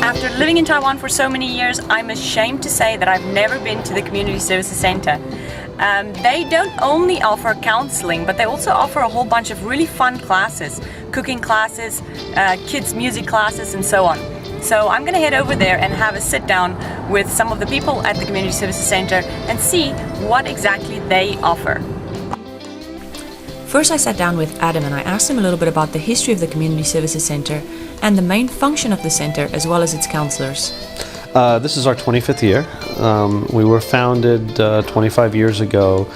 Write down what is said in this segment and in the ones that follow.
after living in Taiwan for so many years, I'm ashamed to say that I've never been to the Community Services Center. They don't only offer counseling, but they also offer a whole bunch of really fun classes, cooking classes, kids music classes, and so on. So I'm gonna head over there and have a sit down with some of the people at the Community Services Center and see what exactly they offer. First I sat down with Adam and I asked him a little bit about the history of the Community Services Center and the main function of the center as well as its counselors. This is our 25th year. We were founded 25 years ago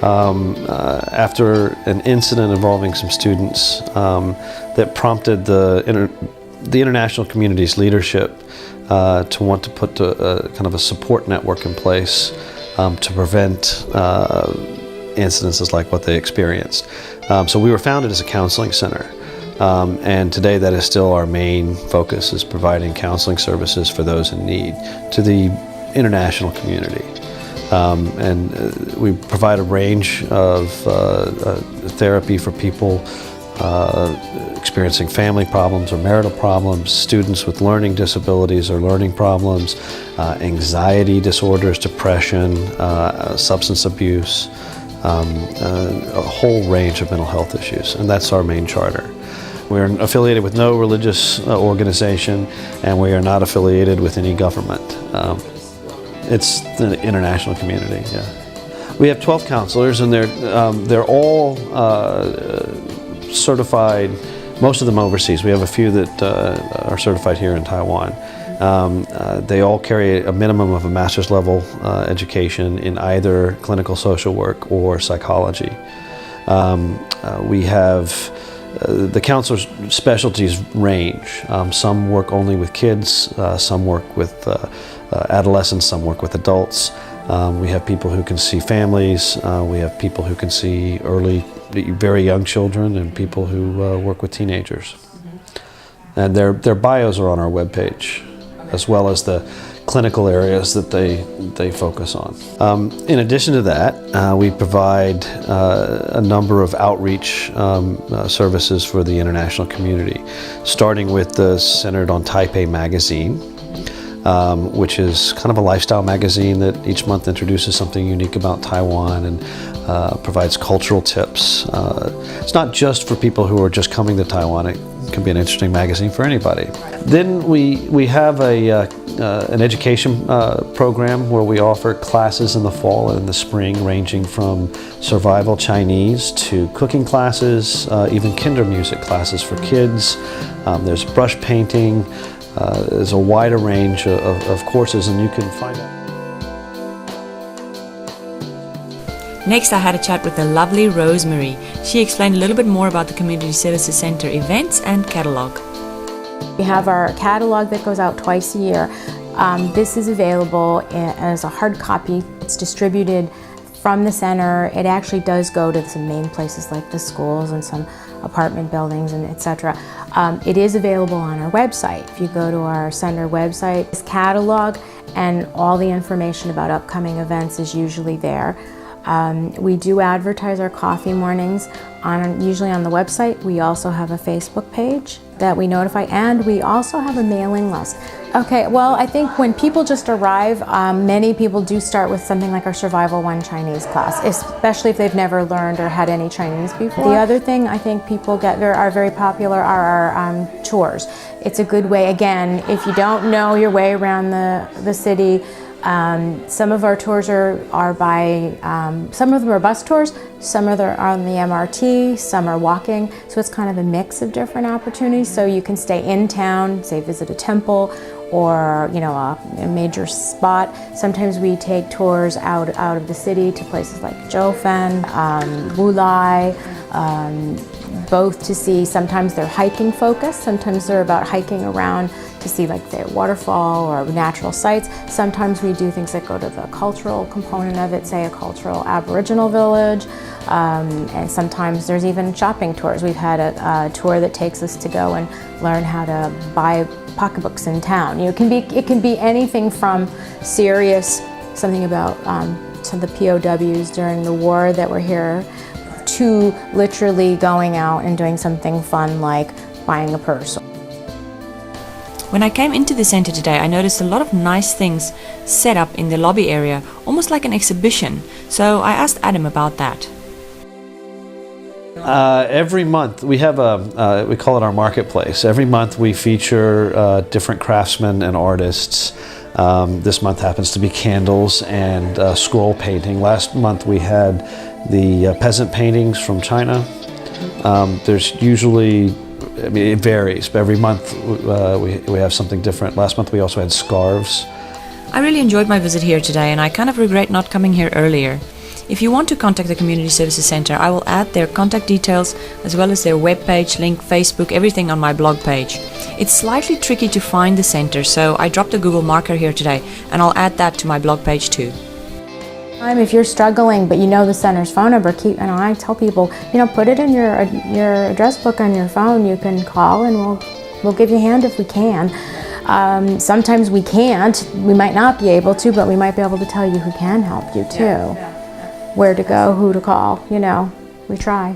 after an incident involving some students that prompted the international community's leadership to want to put kind of a support network in place to prevent incidences like what they experienced. So we were founded as a counseling center. And today that is still our main focus, is providing counseling services for those in need to the international community. We provide a range of therapy for people experiencing family problems or marital problems, students with learning disabilities or learning problems, anxiety disorders, depression, substance abuse, a whole range of mental health issues, and that's our main charter. We're affiliated with no religious organization, and we are not affiliated with any government. It's the international community, yeah. We have 12 counselors, and they're all certified, most of them overseas. We have a few that are certified here in Taiwan. They all carry a minimum of a master's level education in either clinical social work or psychology. We have the counselors' specialties range. Some work only with kids, some work with adolescents, some work with adults. We have people who can see families, we have people who can see very young children, and people who work with teenagers. And their bios are on our webpage, as well as the clinical areas that they focus on. In addition to that, we provide a number of outreach services for the international community, starting with the Centered on Taipei magazine, which is kind of a lifestyle magazine that each month introduces something unique about Taiwan and provides cultural tips. It's not just for people who are just coming to Taiwan. It can be an interesting magazine for anybody. Then we have an education program where we offer classes in the fall and in the spring, ranging from survival Chinese to cooking classes, even kinder music classes for kids. There's brush painting. There's a wider range of courses, and you can find out. Next I had a chat with the lovely Rosemary. She explained a little bit more about the Community Services Center events and catalog. We have our catalog that goes out twice a year. This is available as a hard copy. It's distributed from the center. It actually does go to some main places like the schools and some apartment buildings and etc. It is available on our website. If you go to our center website, this catalog and all the information about upcoming events is usually there. We do advertise our coffee mornings usually on the website. We also have a Facebook page that we notify, and we also have a mailing list. Okay, well, I think when people just arrive, many people do start with something like our Survival 1 Chinese class, especially if they've never learned or had any Chinese before. The other thing I think people are very popular are our tours. It's a good way, again, if you don't know your way around the city. Some of our tours are by, some of them are bus tours, some of them are on the MRT, some are walking, so it's kind of a mix of different opportunities. So you can stay in town, say visit a temple, or a major spot. Sometimes we take tours out of the city to places like Zhoufen, Wulai, both to see, sometimes they're hiking focused, sometimes they're about hiking around to see like the waterfall or natural sites. Sometimes we do things that go to the cultural component of it, say a cultural Aboriginal village, and sometimes there's even shopping tours. We've had a tour that takes us to go and learn how to buy pocketbooks in town. It can be anything from serious, something about to the POWs during the war that were here, to literally going out and doing something fun like buying a purse. When I came into the center today, I noticed a lot of nice things set up in the lobby area, almost like an exhibition. So I asked Adam about that. Every month we have we call it our marketplace. Every month we feature different craftsmen and artists. This month happens to be candles and scroll painting. Last month we had the peasant paintings from China. There's usually, I mean, it varies, but every month we have something different. Last month we also had scarves. I really enjoyed my visit here today, and I kind of regret not coming here earlier. If you want to contact the Community Services Center, I will add their contact details as well as their webpage, link, Facebook, everything on my blog page. It's slightly tricky to find the center, so I dropped a Google marker here today, and I'll add that to my blog page too. If you're struggling but you know the center's phone number, I tell people, put it in your address book on your phone. You can call and we'll give you a hand if we can. Sometimes we can't. We might not be able to, but we might be able to tell you who can help you too. Where to go, who to call, we try.